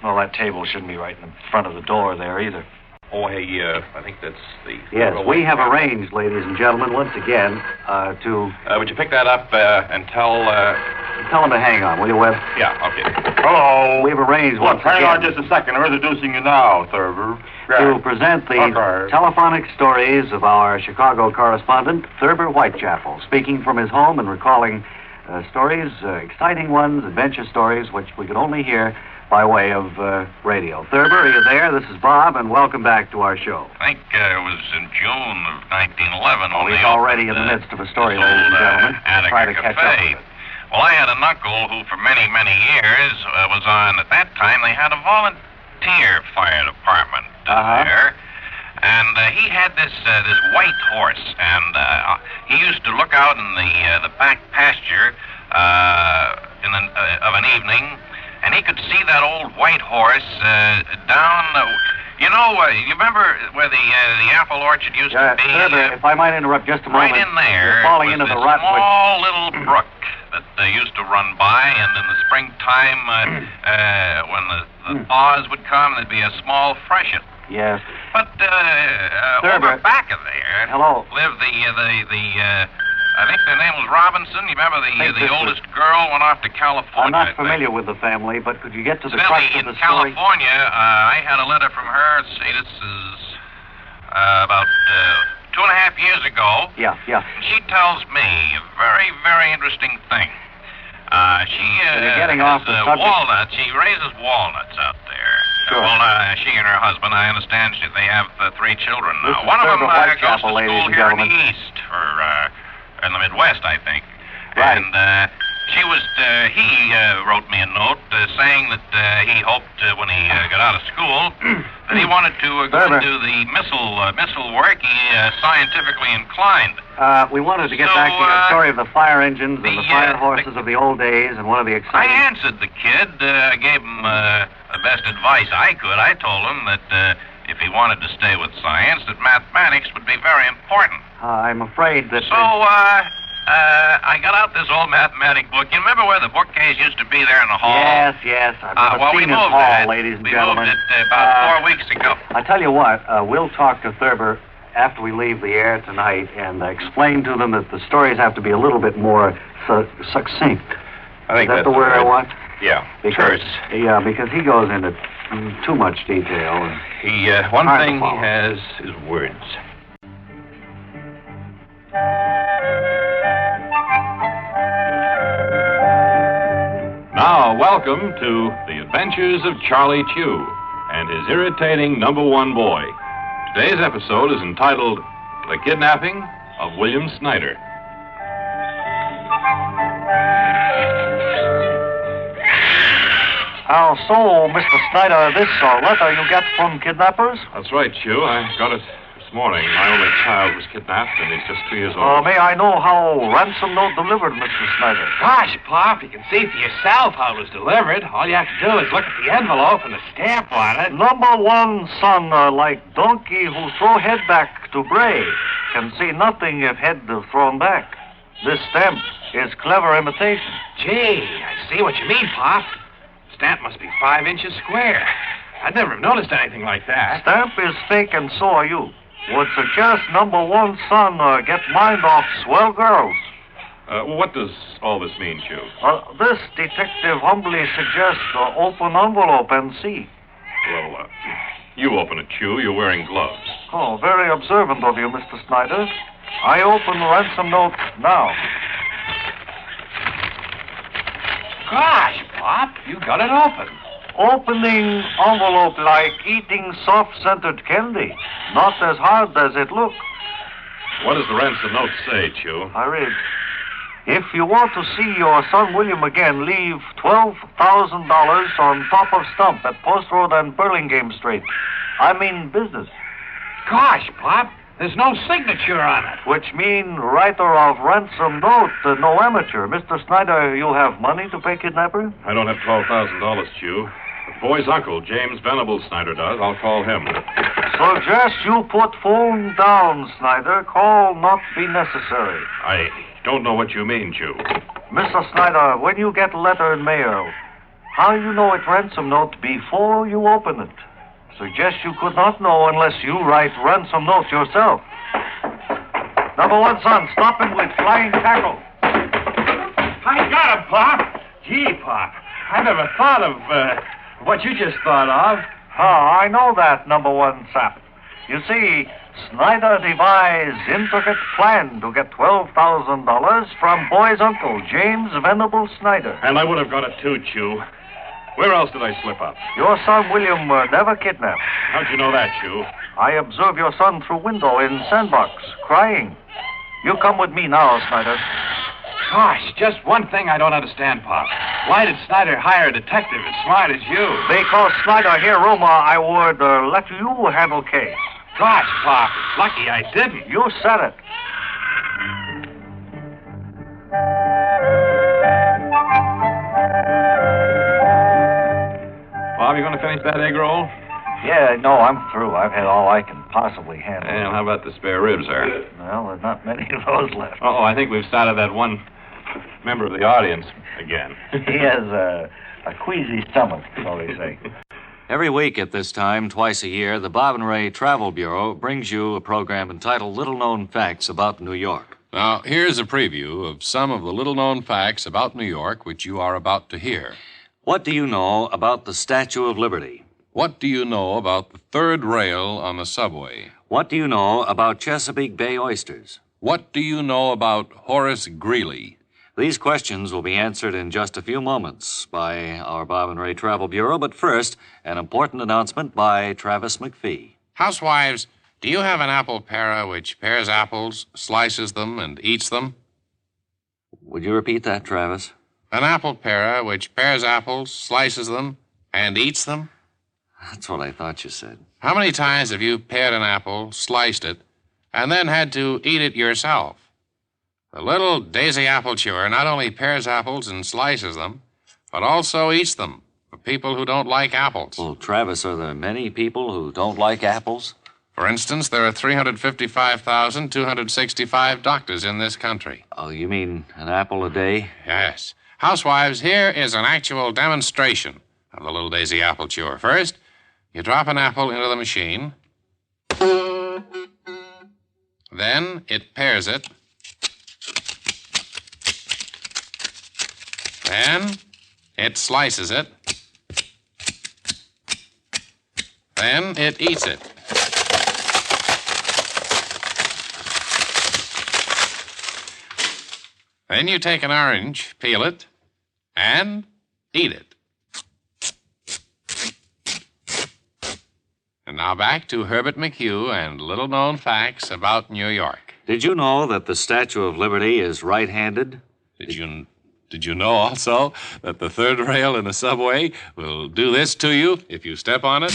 Well, that table shouldn't be right in front of the door there either. Oh, hey, I think that's the... Yes, we have arranged, ladies and gentlemen, once again, to... would you pick that up and tell... Tell them to hang on, will you, Webb? Yeah, okay. Hello. We've arranged once Hang again... on just a second. I'm introducing you now, Thurber. To present the telephonic stories of our Chicago correspondent, Thurber Whitechapel, speaking from his home and recalling stories, exciting ones, adventure stories, which we could only hear by way of radio. Thurber, are you there? This is Bob, and welcome back to our show. I think it was in June of 1911. Oh, he's already in the midst of a story, ladies and gentlemen. Try to catch up with it. Well, I had an uncle who, for many, many years, was on, at that time, they had a volunteer fire department there. And he had this white horse, and he used to look out in the back pasture of an evening, and he could see that old white horse down. You remember where the apple orchard used to be? Thurber, if I might interrupt just a moment. Right in there, you're falling into the rut. Small little brook that used to run by, and in the springtime, when the thaws would come, there'd be a small freshet. Yes. But over back of there, lived I think their name was Robinson. You remember the oldest girl went off to California. I'm not familiar with the family, but could you get to the crux of the story? In California, I had a letter from her. Let's see, this is about 2.5 years ago. Yeah. She tells me a very, very interesting thing. You're getting off the subject. Walnuts. She raises walnuts out there. Sure. Well, she and her husband, I understand they have 3 children now. This One of them Thurber goes to Whitechapel, school ladies and here in gentlemen. the East, in the Midwest, I think. Right. And he wrote me a note saying that he hoped when he got out of school That he wanted to go into the missile work. He scientifically inclined. We wanted to get back to the story of the fire engines and the fire horses of the old days and one of the exciting... I answered the kid. I gave him the best advice I could. I told him that if he wanted to stay with science, that mathematics would be very important. I'm afraid that... So, I got out this old mathematic book. You remember where the bookcase used to be there in the hall? Yes. I've well, we seen his moved hall, it. ladies and we gentlemen. moved it about 4 weeks ago. I tell you what, we'll talk to Thurber after we leave the air tonight and explain to them that the stories have to be a little bit more succinct. I think Is that the word I want? Yeah, because, yeah, because he goes into too much detail. And one thing he has is words. Now, welcome to The Adventures of Charlie Chew and his irritating number one boy. Today's episode is entitled The Kidnapping of William Snyder. So, Mr. Snyder, this letter you get from kidnappers? That's right, Chew. I got it this morning. My only child was kidnapped, and he's just 2 years Oh, old. may I know how ransom note delivered, Mr. Snyder? Gosh, Pop, you can see for yourself how it was delivered. All you have to do is look at the envelope and the stamp on it. Number one son, like donkey who throw head back to bray, can see nothing if head thrown back. This stamp is clever imitation. Gee, I see what you mean, Pop. Stamp must be 5 inches square. I'd never have noticed anything like that. Stamp is fake and so are you. Would suggest number one son get mind off swell girls. What does all this mean, Chew? This detective humbly suggests open envelope and see. Well, you open it, Chew. You're wearing gloves. Oh, very observant of you, Mr. Snyder. I open the ransom note now. Gosh, Pop, you got it open. Opening envelope like eating soft-scented candy. Not as hard as it looks. What does the ransom note say, Chew? I read, if you want to see your son William again, leave $12,000 on top of stump at Post Road and Burlingame Street. I mean business. Gosh, Pop, there's no signature on it. Which mean writer of ransom note, no amateur. Mr. Snyder, you have money to pay kidnapper? I don't have $12,000, Chew. The boy's uncle, James Venable Snyder, does. I'll call him. Suggest you put phone down, Snyder. Call not be necessary. I don't know what you mean, Chew. Mr. Snyder, when you get letter in mail, how you know it ransom note before you open it? Suggest you could not know unless you write ransom note yourself. Number one son, stop him with flying tackle. I got him, Pop. Gee, Pop, I never thought of what you just thought of. I know that, number one sap. You see, Snyder devised intricate plan to get $12,000 from boy's uncle, James Venable Snyder. And I would have got it too, Chew. Where else did I slip up? Your son William never kidnapped. How'd you know that, Chew? I observed your son through window in sandbox, crying. You come with me now, Snyder. Gosh, just one thing I don't understand, Pop. Why did Snyder hire a detective as smart as you? Because Snyder hear rumor I would let you handle case. Gosh, Pop, it's lucky I didn't. You said it. Bob, you going to finish that egg roll? Yeah, no, I'm through. I've had all I can possibly handle. And how about the spare ribs, sir? Well, there's not many of those left. Oh, I think we've started that one member of the audience again. He has a queasy stomach, so they say. Every week at this time, twice a year, the Bob and Ray Travel Bureau brings you a program entitled Little Known Facts About New York. Now, here's a preview of some of the little-known facts about New York which you are about to hear. What do you know about the Statue of Liberty? What do you know about the third rail on the subway? What do you know about Chesapeake Bay oysters? What do you know about Horace Greeley? These questions will be answered in just a few moments by our Bob and Ray Travel Bureau, but first, an important announcement by Travis McPhee. Housewives, do you have an apple parer which pares apples, slices them, and eats them? Would you repeat that, Travis? An apple parer which pares apples, slices them, and eats them? That's what I thought you said. How many times have you pared an apple, sliced it, and then had to eat it yourself? The little daisy apple chewer not only pares apples and slices them, but also eats them for people who don't like apples. Well, Travis, are there many people who don't like apples? For instance, there are 355,265 doctors in this country. Oh, you mean an apple a day? Yes. Housewives, here is an actual demonstration of the little daisy apple chewer. First, you drop an apple into the machine. Then it pares it. Then it slices it. Then it eats it. Then you take an orange, peel it, and eat it. And now back to Herbert McHugh and little-known facts about New York. Did you know that the Statue of Liberty is right-handed? Did you know also that the third rail in the subway will do this to you if you step on it?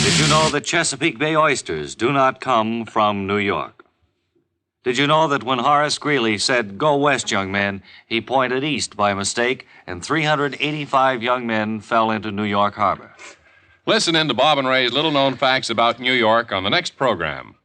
Did you know that Chesapeake Bay oysters do not come from New York? Did you know that when Horace Greeley said, "Go west, young men," he pointed east by mistake, and 385 young men fell into New York Harbor? Listen in to Bob and Ray's little-known facts about New York on the next program.